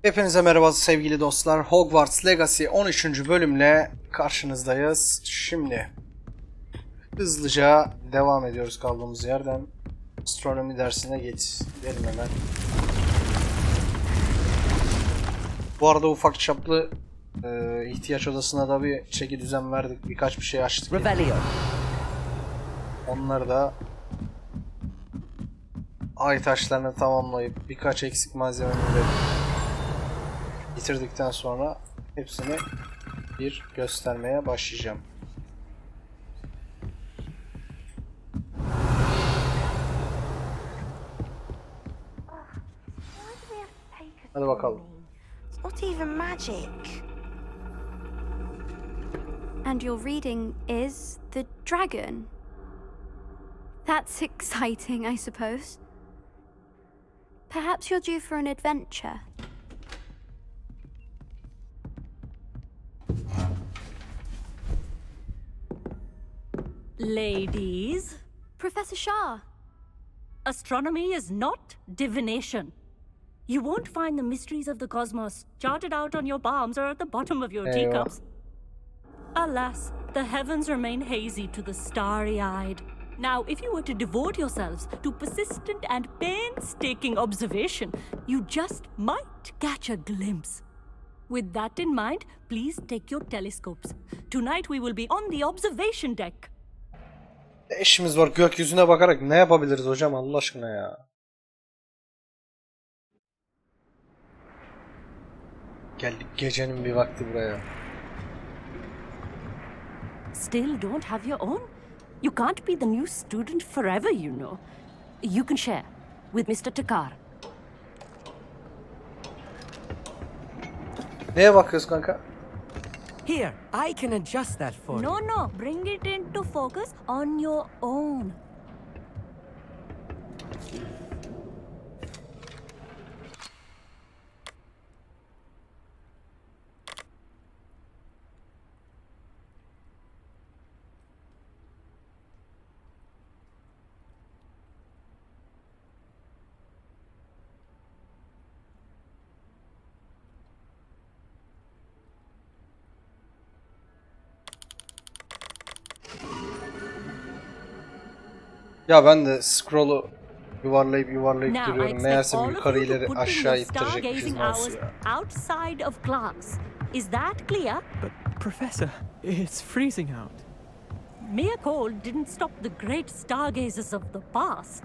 Hepinize merhaba sevgili dostlar. Hogwarts Legacy 13. bölümle karşınızdayız. Şimdi hızlıca devam ediyoruz kaldığımız yerden. Astronomi dersine geçelim hemen. Bu arada ufak çaplı ihtiyaç odasına da bir çeki düzen verdik. Birkaç bir şey açtık. Yani. Onları da ay taşlarını tamamlayıp birkaç eksik malzemeleri bitirdikten sonra hepsini bir göstermeye başlayacağım. Hadi bakalım. What even magic? And your reading is The Dragon. That's exciting, I suppose. Perhaps you're due for an adventure. Ladies, Professor Shah. astronomy is not divination. You won't find the mysteries of the cosmos charted out on your palms or at the bottom of your teacups. Alas, the heavens remain hazy to the starry-eyed. Now, if you were to devote yourselves to persistent and painstaking observation, you just might catch a glimpse. With that in mind, please take your telescopes. Tonight we will be on the observation deck. İşimiz var, gökyüzüne bakarak ne yapabiliriz hocam Allah aşkına ya. Geldik gecenin bir vakti buraya. Still don't have your own? You can't be the new student forever, you know. You can share with Mr. Takar. Neye bakıyoruz kanka? Here, I can adjust that for you. No, bring it into focus on your own. Ya ben de scroll'u yuvarlayıp Now, I duruyorum. Meğerse expect all of yukarı you to ileri put in aşağı your ittirecekmişiz stargazing nasıl hours ya. outside of class. Is that clear? But, Professor, it's freezing out. Mere cold didn't stop the great stargazers of the past.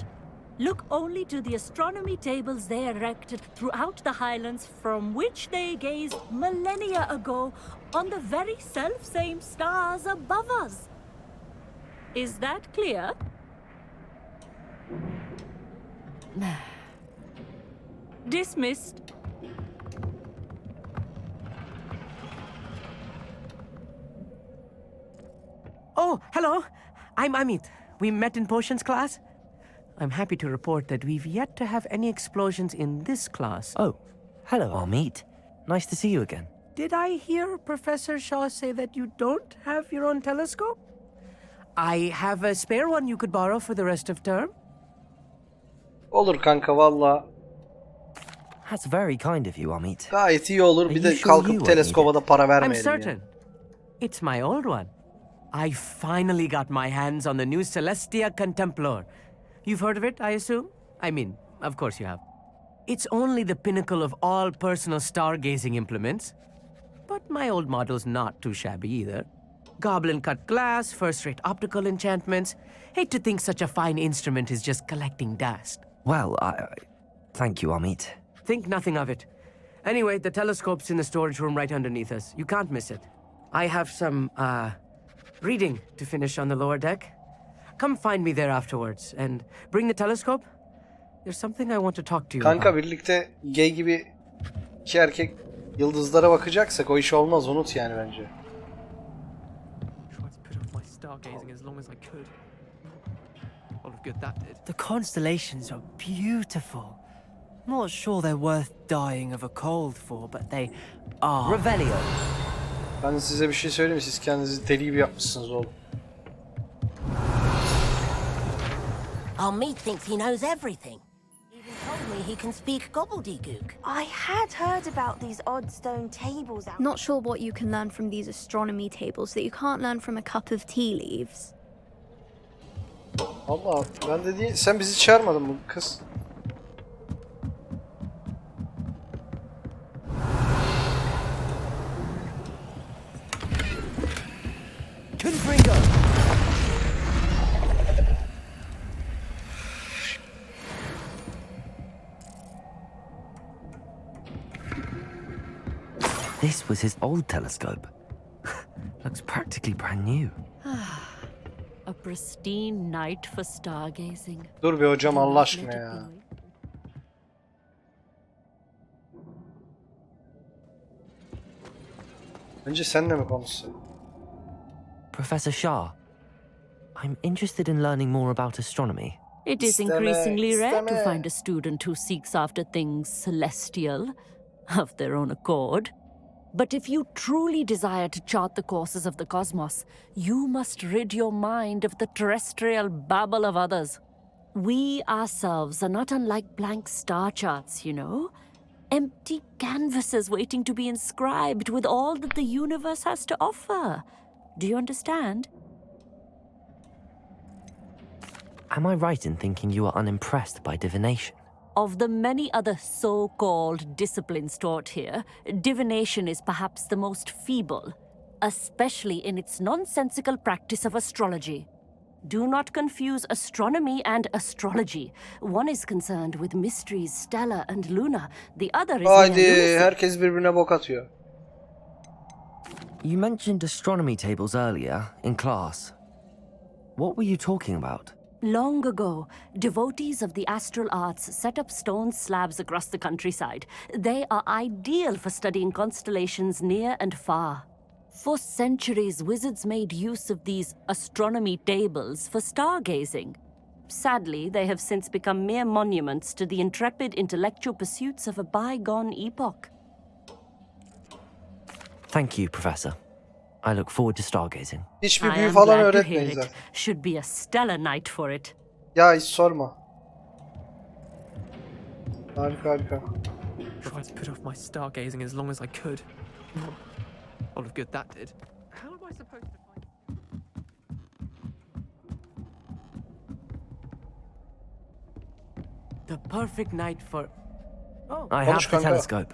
Look only to the astronomy tables they erected throughout the highlands from which they gazed millennia ago on the very self-same stars above us. Is that clear? Dismissed. Oh, hello. I'm Amit. We met in potions class. I'm happy to report that we've yet to have any explosions in this class. Oh, hello, Amit. Nice to see you again. Did I hear Professor Shaw say that you don't have your own telescope? I have a spare one you could borrow for the rest of term. Olur kanka valla. That's very kind of you, Amit. Gayet iyi olur. Bir Are de you sure kalkıp you teleskoba da para I'm vermeyelim certain. ya. It's my old one. I finally got my hands on the new Celestia Contemplor. You've heard of it, I assume? I mean, of course you have. It's only the pinnacle of all personal stargazing implements. But my old model's not too shabby either. Goblin-cut glass, first-rate optical enchantments. Hate to think such a fine instrument is just collecting dust. Well, thank you, Amit. Think nothing of it. Anyway, the telescope's in the storage room right underneath us. You can't miss it. I have some, reading to finish on the lower deck. Come find me there afterwards and bring the telescope. There's something I want to talk to you Kanka about. birlikte gay gibi iki erkek yıldızlara bakacaksak o iş olmaz, unut yani bence. Tried to put off my stargazing as long as I could. A lot of good that did. The constellations are beautiful. Not sure they're worth dying of a cold for, but they are. Revelio. Ben size bir şey söyleyeyim mi? Siz kendinizi deli gibi yapmışsınız oğlum. Our meat thinks he knows everything. Even told me he can speak gobbledygook. I had heard about these odd stone tables out. Not sure what you can learn from these astronomy tables that you can't learn from a cup of tea leaves. Allah, ben de değil. Sen bizi çağırmadın mı kız? Confringo! This was his old telescope. Looks practically brand new. A pristine night for stargazing. Dur bir hocam Allah aşkına ya. Önce senle mi konuşsun? Professor Shah, I'm interested in learning more about astronomy. It is İsteme, increasingly rare to isteme. find a student who seeks after things celestial of their own accord. But if you truly desire to chart the courses of the cosmos, you must rid your mind of the terrestrial babble of others. We ourselves are not unlike blank star charts, you know. Empty canvases waiting to be inscribed with all that the universe has to offer. Do you understand? Am I right in thinking you are unimpressed by divination? Of the many other so-called disciplines taught here, divination is perhaps the most feeble, especially in its nonsensical practice of astrology. Do not confuse astronomy and astrology. One is concerned with mysteries stellar and lunar, the other is Haydi mere herkes birbirine bok atıyor. You mentioned astronomy tables earlier in class. What were you talking about? Long ago, devotees of the astral arts set up stone slabs across the countryside. They are ideal for studying constellations near and far. For centuries, wizards made use of these astronomy tables for stargazing. Sadly, they have since become mere monuments to the intrepid intellectual pursuits of a bygone epoch. Thank you, Professor. I look forward to stargazing. Hiçbir I büyü am falan glad to hear öğretmeyin it. zaten. Should be a stellar night for it. Ya hiç sorma. Harika harika. Tried to put off my stargazing as long as I could. A lot of good that did. How am I supposed to find... The perfect night for... Oh, I have the kanka. telescope.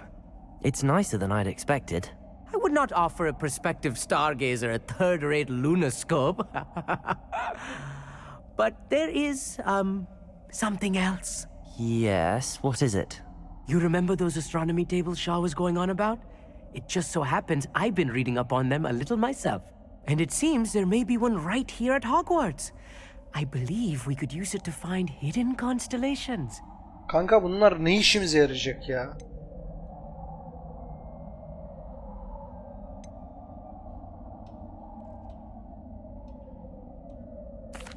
It's nicer than I'd expected. I would not offer a prospective stargazer a third-rate lunoscope. But there is, something else. Yes, what is it? You remember those astronomy tables Shaw was going on about? It just so happens I've been reading up on them a little myself. And it seems there may be one right here at Hogwarts. I believe we could use it to find hidden constellations. Kanka bunlar ne işimize yarayacak ya?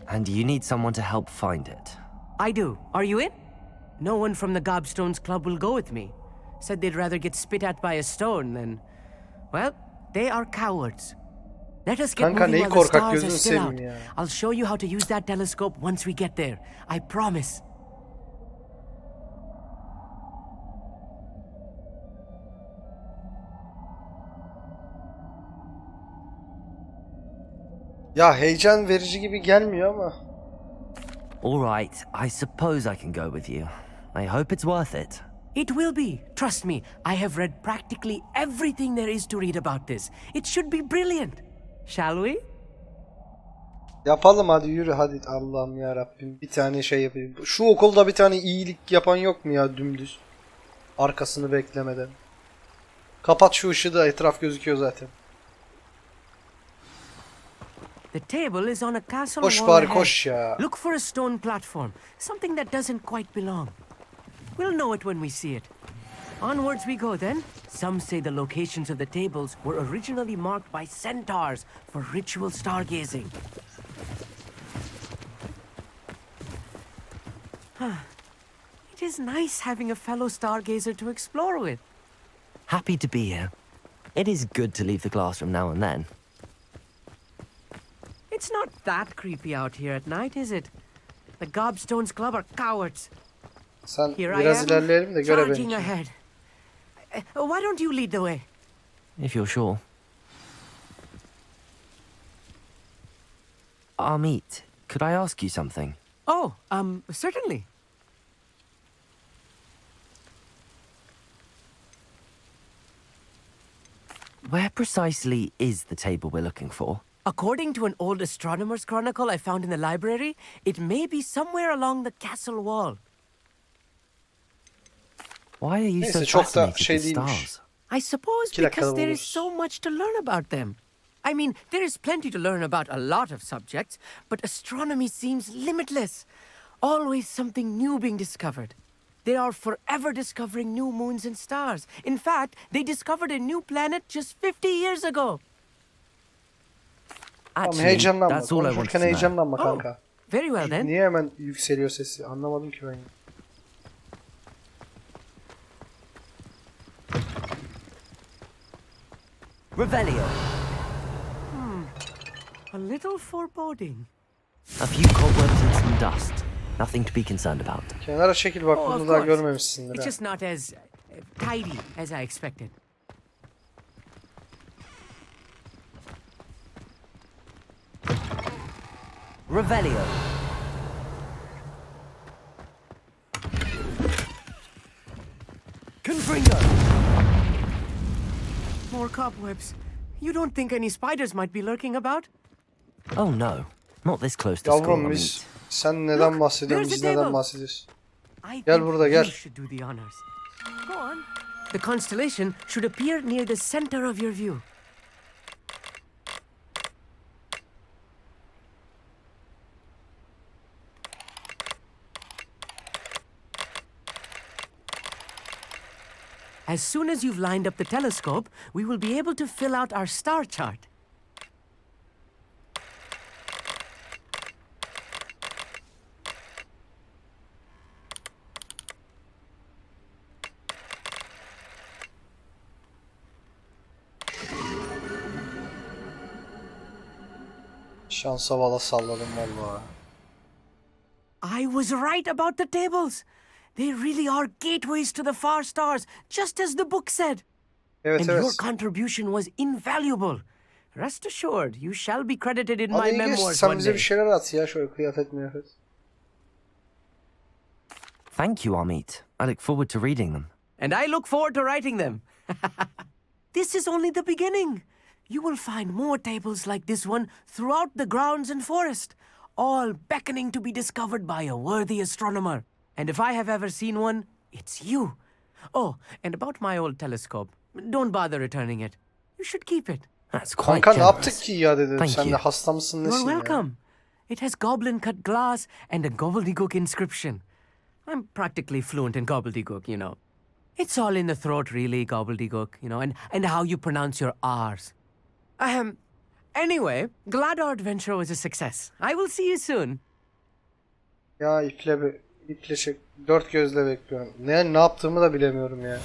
And you need someone to help find it. I do. Are you in? No one from the Gobstones Club will go with me. Said they'd rather get spit at by a stone than... Well, they are cowards. Let us get Kanka moving neyi while the korkak stars are gözünü still out. seveyim ya. I'll show you how to use that telescope once we get there. I promise. Ya heyecan verici gibi gelmiyor ama. All right, I suppose I can go with you. I hope it's worth it. It will be. Trust me, I have read practically everything there is to read about this. It should be brilliant. Shall we? Yapalım hadi yürü hadi. Allah'ım ya Rabbim bir tane şey yapayım. Şu okulda bir tane iyilik yapan yok mu ya dümdüz? Arkasını beklemeden. Kapat şu ışığı da etraf gözüküyor zaten. The table is on a castle Koş wall bari ahead. koş ya. Look for a stone platform, something that doesn't quite belong. We'll know it when we see it. Onwards we go then. Some say the locations of the tables were originally marked by centaurs for ritual stargazing. It is nice having a fellow stargazer to explore with. Happy to be here. It is good to leave the classroom now and then. It's not that creepy out here at night, is it? The Gobstones Club are cowards. Sen Here I biraz am, ilerleyelim de göre charging beni. ahead. Why don't you lead the way? If you're sure. Amit, could I ask you something? Oh, certainly. Where precisely is the table we're looking for? According to an old astronomer's chronicle I found in the library, it may be somewhere along the castle wall. Why are you so Neyse, çok da fascinated şey with değilmiş. stars? I suppose 2 dakikada because there is buluruz. so much to learn about them. I mean, there is plenty to learn about a lot of subjects, but astronomy seems limitless. Always something new being discovered. They are forever discovering new moons and stars. In fact, they discovered a new planet just 50 years ago. Tamam, Actually, heyecanlanma. that's all I want Konuşurken to know. heyecanlanma Oh, kanka. very well then. Niye hemen yükseliyor sesi? Anlamadım ki ben. Revelio. A little foreboding. A few cobwebs and some dust. Nothing to be concerned about. Kenara çekil bak, Oh, bunu of daha course. görmemişsindir. It's Ha. just not as tidy as I expected. Revelio. Confringo. More cobwebs. You don't think any spiders might be lurking about? Oh no, not this close to school, Yavrum biz, Amit. sen neden bahsediyorsun, there's biz a neden table. bahsediyoruz? I Gel think burada, you gel. should do the honors. Go on. The constellation should appear near the center of your view. As soon as you've lined up the telescope, we will be able to fill out our star chart. Şansa vala salladım vallahi. I was right about the tables. They really are gateways to the far stars, just as the book said. Evet And your evet. contribution was invaluable. Rest assured, you shall be credited in Hadi my İngiliz, memoirs sen one bize bir day. şeyler at ya, şöyle kıyafet miyafet. Thank you, Amit. I look forward to reading them. And I look forward to writing them. This is only the beginning. You will find more tables like this one throughout the grounds and forest, all beckoning to be discovered by a worthy astronomer. And if I have ever seen one, it's you. Oh, and about my old telescope, don't bother returning it. You should keep it. That's quite Kanka ne generous. yaptık ki ya dedi. Thank Sen de you. hasta mısın You're nesin ya? welcome. It has goblin cut glass and a gobbledygook inscription. I'm practically fluent in gobbledygook, you know. It's all in the throat, really, gobbledygook, you know, and how you pronounce your R's. Anyway, glad our adventure was a success. I will see you soon. Ya iple çek. Dört gözle bekliyorum. Ne yaptığımı da bilemiyorum ya.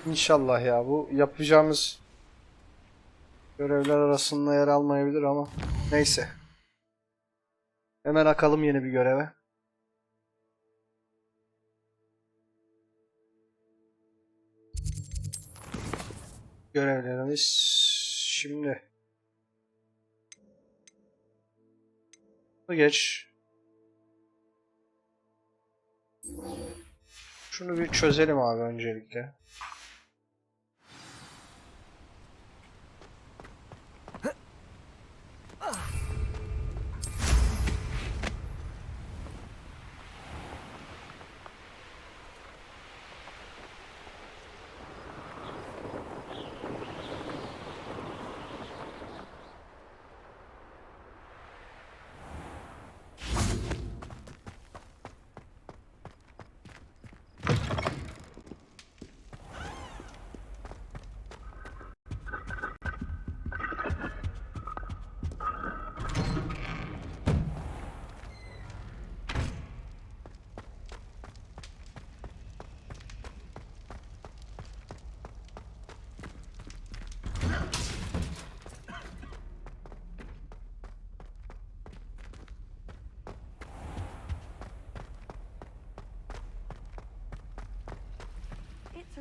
İnşallah ya, bu yapacağımız görevler arasında yer almayabilir ama neyse. Hemen akalım yeni bir göreve. Görevlerimiz şimdi. Bu geç. Şunu bir çözelim abi öncelikle.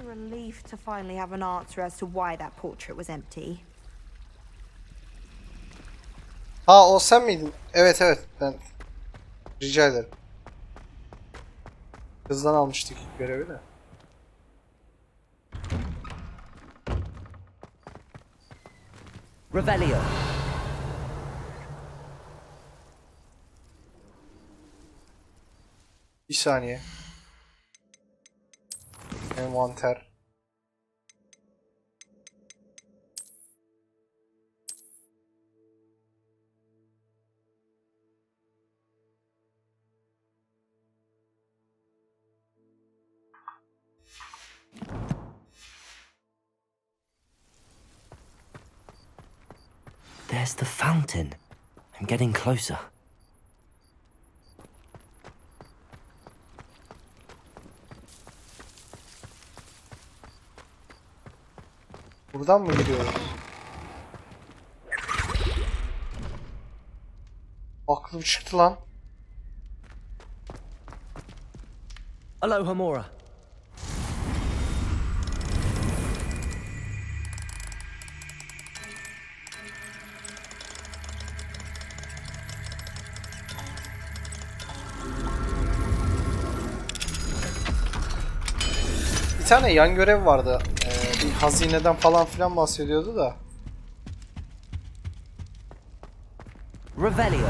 relief to finally have an answer as to why that portrait was empty. Ha, o sen miydin? Evet evet, ben. Rica ederim. Kızdan almıştık görevi de. Revelio. Bir saniye. Envanter. There's the fountain. I'm getting closer. Buradan mı gidiyoruz? Aklım çıktı lan. Aloha Mora. Bir tane yan görev vardı. Bir hazineden falan filan bahsediyordu da. Revelio.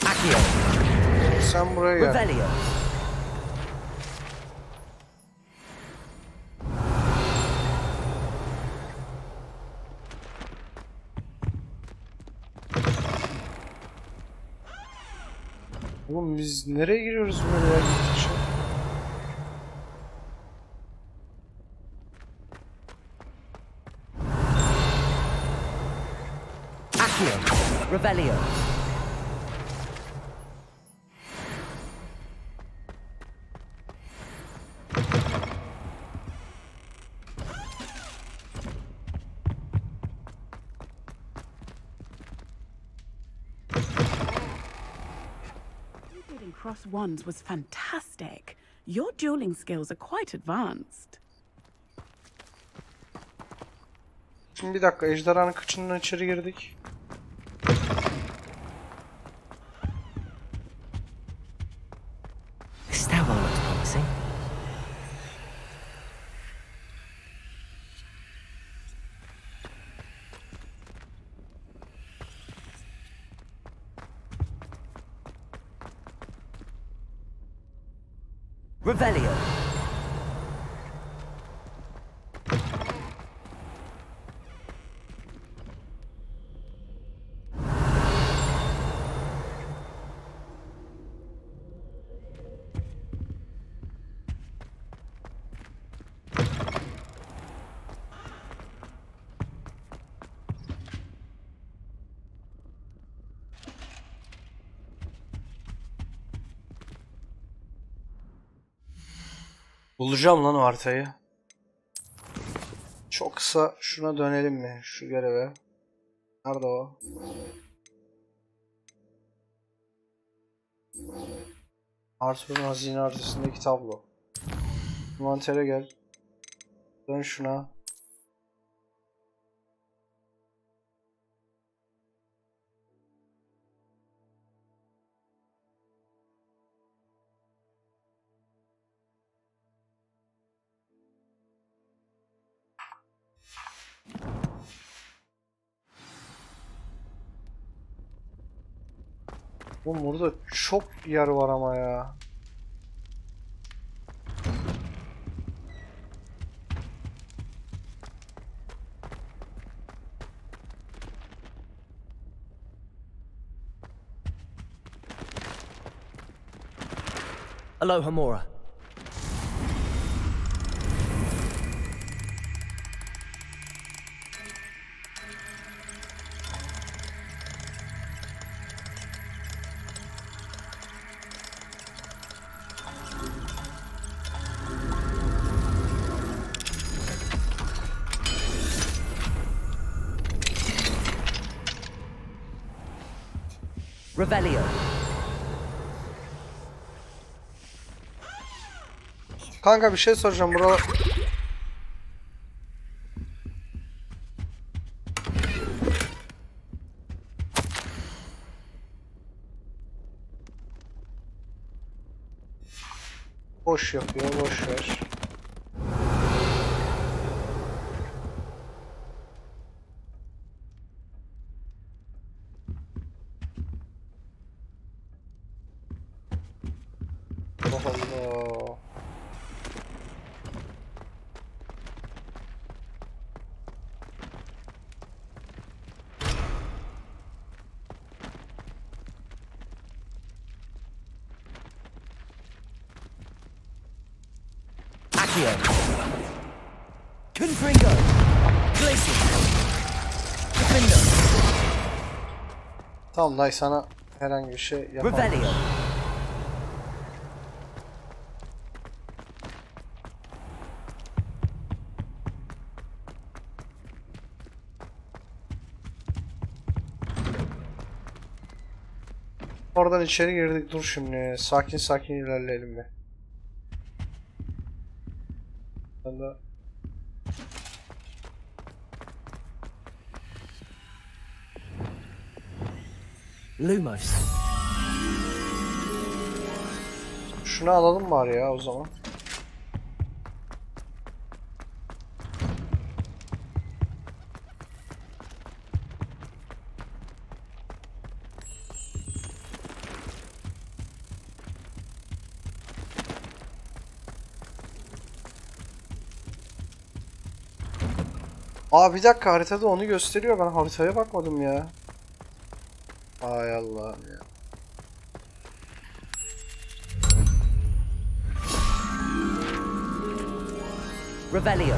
Accio. Sen buraya gel. Revelio. Oğlum biz nereye giriyoruz böyle ya gittikçe? Accio. Revelio. Cross ones was fantastic. Your dueling skills are quite advanced. Şimdi bir dakika, ejderhanın kıçından içeri girdik. Stairwell looks promising. Revelio. Bulacağım lan o haritayı. Çok kısa şuna dönelim mi? Şu göreve. Nerede o? Arthur'un hazine haritasındaki tablo. Envantere gel. Dön şuna. Oğlum burada çok yer var ama ya. Aloha Mora. Revelio. Kanka bir şey soracağım buralar. Boş yapıyor, boş ver. Allah Allah. Accio. Confringo. Glacier. Defender. Tamam dayı, sana herhangi bir şey yapamam. Revelio. Oradan içeri girdik. Dur şimdi. Sakin sakin ilerleyelim be. Ben de... Lumos. Şunu alalım bari ya o zaman. Aa bir dakika, haritada onu gösteriyor. Ben haritaya bakmadım ya. Ay Allah'ım ya. Revelio.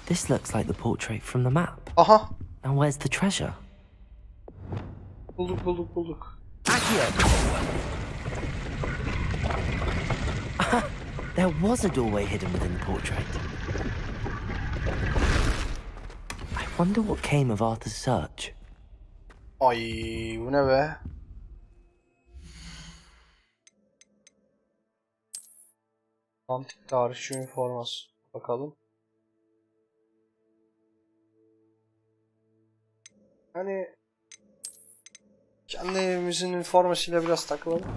This looks like the portrait from the map. Aha. And where's the treasure? Bulduk. Accio. There was a doorway hidden within the portrait. I wonder what came of Arthur's search. Ay bu ne be? Antik tarihçi üniforması. Bakalım. Hani kendi evimizin üniformasıyla biraz takılalım.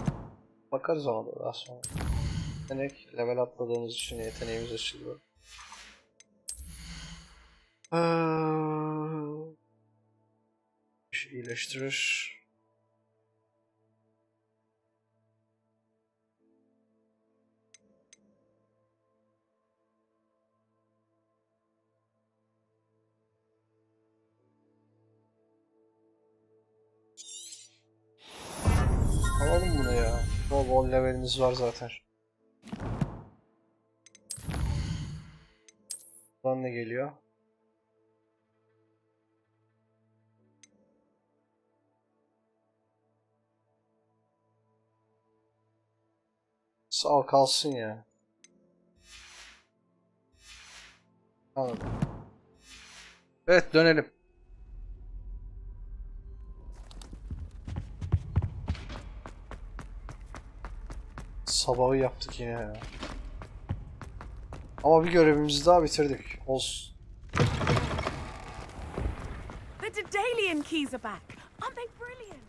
Bakarız ona da daha sonra. Yetenek, level atladığımız için yeteneğimiz açılıyor. İyileştirir. Alalım bunu ya. Bol levelimiz var zaten. Buradan ne geliyor? Sağ ol, kalsın ya. Anladım. Evet, dönelim. Sabahı yaptık yine ya. Ama bir görevimizi daha bitirdik. Olsun. The Dedalian keys are back. Aren't they brilliant?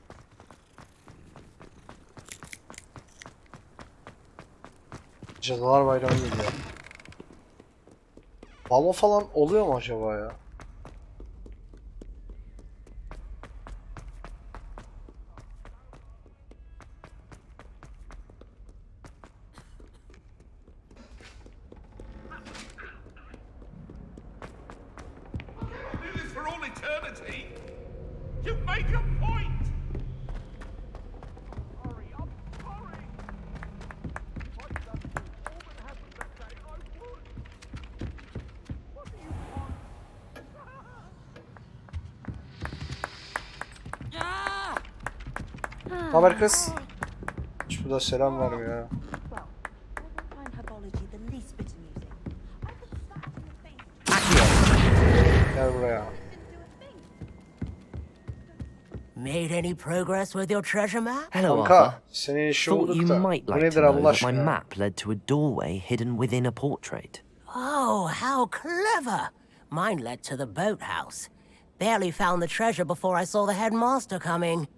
Cadılar Bayramı geliyor. Balo falan oluyor mu acaba ya? For all eternity? You make a point! Sorry, I'm sorry! If I'd done all that happened that day, I would! What do you want? Haber kız? Hiç bu da selam vermiyor ya. Well, I don't find herbology the least bit Gel buraya. Made any progress with your treasure map? Hello, Kanka, Arthur. senin işi Thought bulduk you da. might Bu like nedir to know Allah that my aşkına? map led to a doorway hidden within a portrait. Oh, how clever! Mine led to the boathouse. Barely found the treasure before I saw the headmaster coming.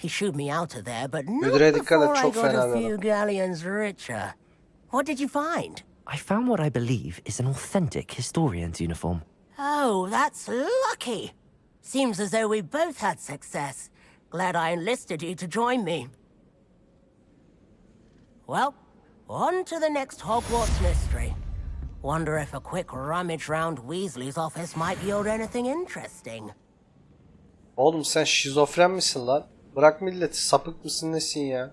He shooed me out of there, but not Müdüre dikkat et, before I çok got fena a bir few adam. galleons richer. What did you find? I found what I believe is an authentic historian's uniform. Oh, that's lucky. Seems as though we both had success. Glad I enlisted you to join me. Well, on to the next Hogwarts mystery. Wonder if a quick rummage round Weasley's office might yield anything interesting. Oğlum sen şizofren misin lan? Bırak milleti, sapık mısın nesin ya?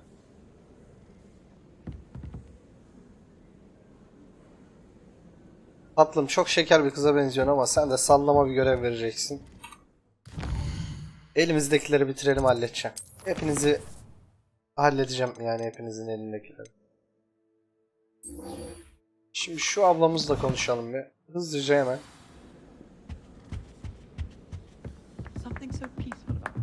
Tatlım çok şeker bir kıza benziyorsun ama sen de sallama bir görev vereceksin. Elimizdekileri bitirelim, halledeceğim. Hepinizi halledeceğim yani, hepinizin elindekileri. Şimdi şu ablamızla konuşalım bir. Hızlıca hemen. Something so peaceful about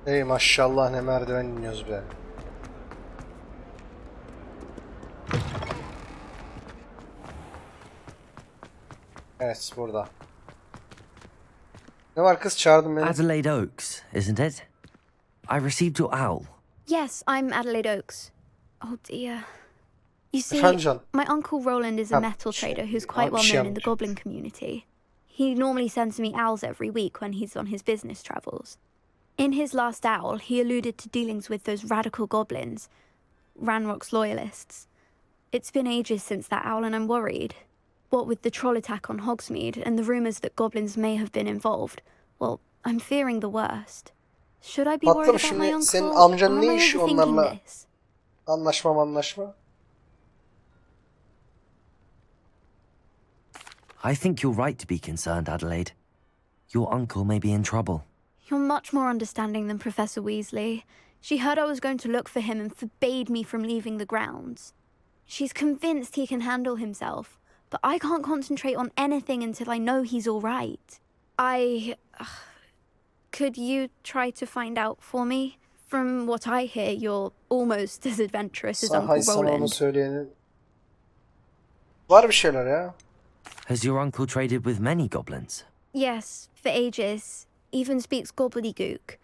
Ey maşallah ne merdiven iniyoruz be. Evet, burada. Ne var kız, çağırdın beni. Adelaide Oaks, isn't it? I received your owl. Yes, I'm Adelaide Oaks. Oh dear. You see, Efendim canım? my uncle Roland is a Ha, metal şey, trader who's quite bir well şey known in the yapmış. goblin community. He normally sends me owls every week when he's on his business travels. In his last owl, he alluded to dealings with those radical goblins, Ranrock's loyalists. It's been ages since that owl and I'm worried. What with the troll attack on Hogsmeade and the rumours that goblins may have been involved, well, I'm fearing the worst. Should I be worried Tatlım about my şimdi uncle, senin or amcanın am ne I işi overthinking onlarla? this? Anlaşma. I think you're right to be concerned, Adelaide. Your uncle may be in trouble. You're much more understanding than Professor Weasley. She heard I was going to look for him and forbade me from leaving the grounds. She's convinced he can handle himself, but I can't concentrate on anything until I know he's all right. Could you try to find out for me? From what I hear, you're almost as adventurous as Uncle Sana onu Roland. söyleyenin. Var bir şeyler ya. Has your uncle traded with many goblins? Yes, for ages. Even speaks gobbledygook.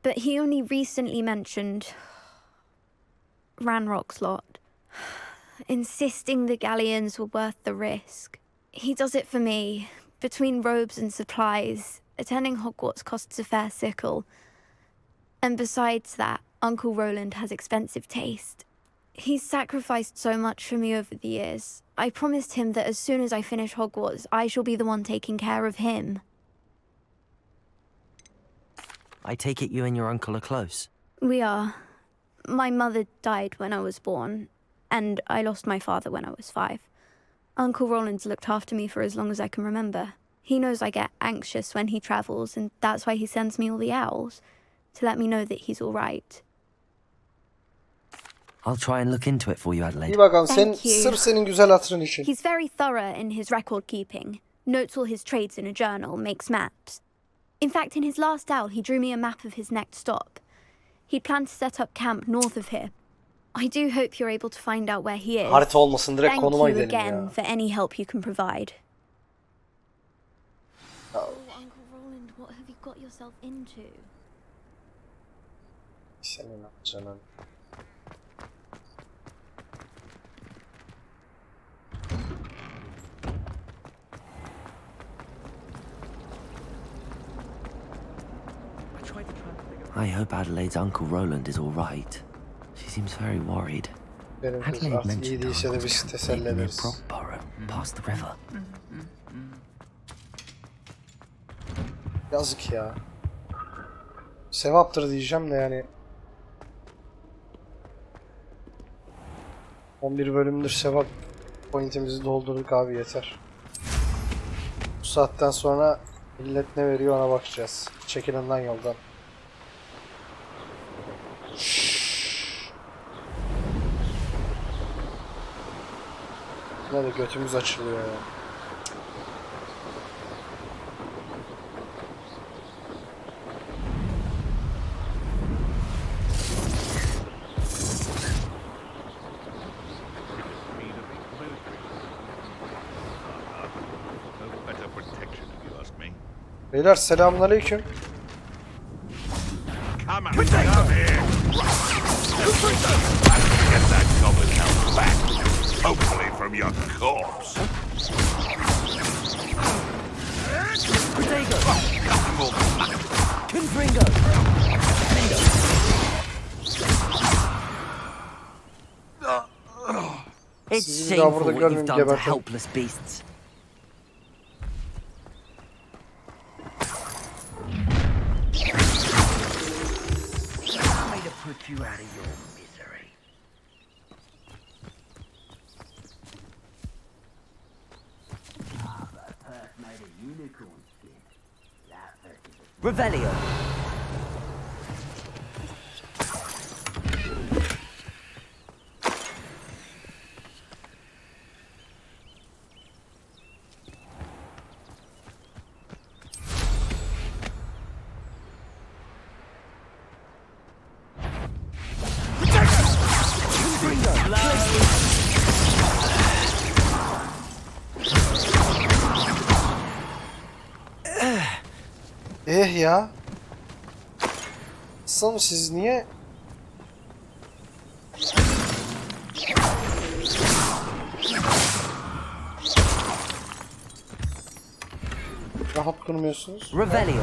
But he only recently mentioned Ranrock's lot, insisting the galleons were worth the risk. He does it for me. Between robes and supplies, attending Hogwarts costs a fair sickle. And besides that, Uncle Roland has expensive taste. He's sacrificed so much for me over the years. I promised him that as soon as I finish Hogwarts, I shall be the one taking care of him. I take it you and your uncle are close. We are. My mother died when I was born, and I lost my father when I was 5. Uncle Roland's looked after me for as long as I can remember. He knows I get anxious when he travels, and that's why he sends me all the owls, to let me know that he's all right. I'll try and look into it for you, Adelaide. İyi bakalım, Thank you. sırf senin güzel hatırın için. He's very thorough in his record keeping, notes all his trades in a journal, makes maps. In fact, in his last owl, he drew me a map of his next stop. He'd planned to set up camp north of here. I do hope you're able to find out where he is. Harita olmasın, direkt Thank konuma you gidelim again ya. for any help you can provide. Oh, Uncle Roland, what have you got yourself into? Senin canın. I tried to translate it. I hope Adelaide's Uncle Roland is all right. She seems very worried. Benim kız Adelaide artık iyi mentioned her değilse de uncle's biz camp teselli being near ederiz. Brockborough, past the river. Yazık ya. Sevaptır diyeceğim de yani. 11 bölümdür sevap pointimizi doldurduk abi, yeter. Bu saatten sonra millet ne veriyor ona bakacağız. Çekilin lan yoldan. Yine de götümüz açılıyor ya. Beyler selamünaleyküm. Come on, come here! Get that goblin house back, hopefully from your corpse. It's Sizi bir daha burada shameful what you've görmeyeyim, done to gebertirim. helpless beasts. Put you out of your misery. Revelio. Ya. Sanırım siz niye? Rahat durmuyorsunuz. Revelio.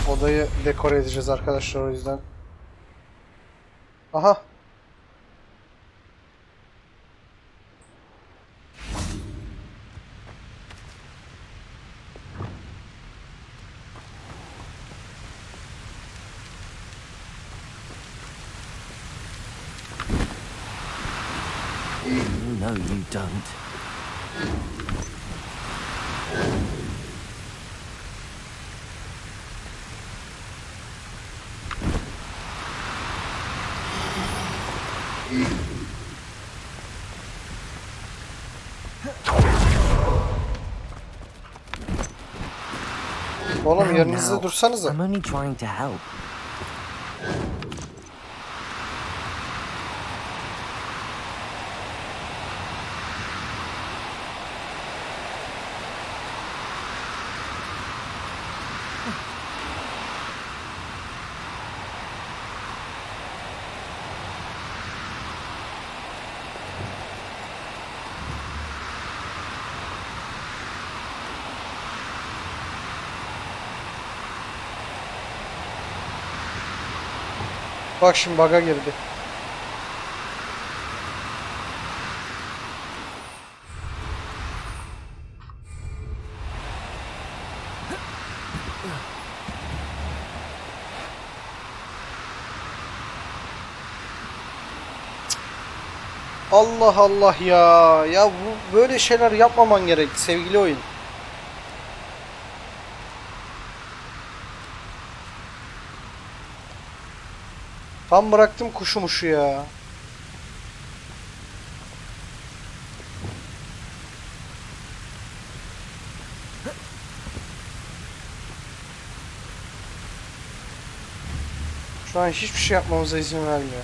Odayı dekore edeceğiz arkadaşlar, o yüzden. Aha. No, you don't. Oğlum yerinizde dursanıza. I'm only trying to help. Bak şimdi bug'a girdi. Allah Allah ya. Ya bu böyle şeyler yapmaman gerek sevgili oyun. Tam bıraktım kuşumuşu ya. Şu an hiçbir şey yapmamıza izin vermiyor.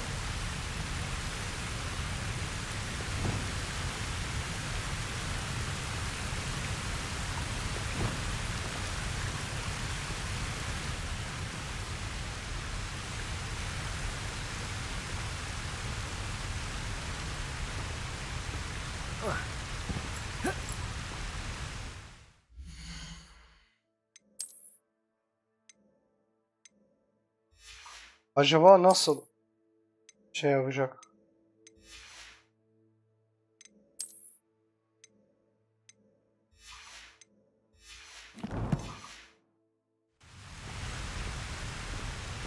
Acaba nasıl şey yapacak?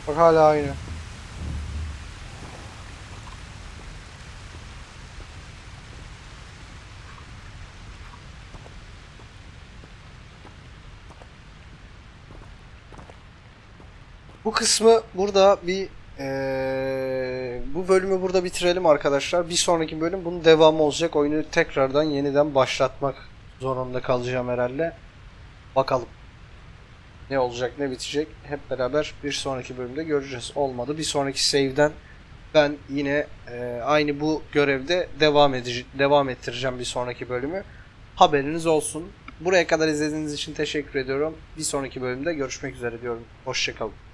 Bak hala aynı. Bu kısmı burada bir bu bölümü burada bitirelim arkadaşlar. Bir sonraki bölüm bunun devamı olacak. Oyunu tekrardan yeniden başlatmak zorunda kalacağım herhalde. Bakalım. Ne olacak, ne bitecek hep beraber bir sonraki bölümde göreceğiz. Olmadı bir sonraki save'den ben yine aynı bu görevde devam ettireceğim bir sonraki bölümü. Haberiniz olsun. Buraya kadar izlediğiniz için teşekkür ediyorum. Bir sonraki bölümde görüşmek üzere diyorum. Hoşça kalın.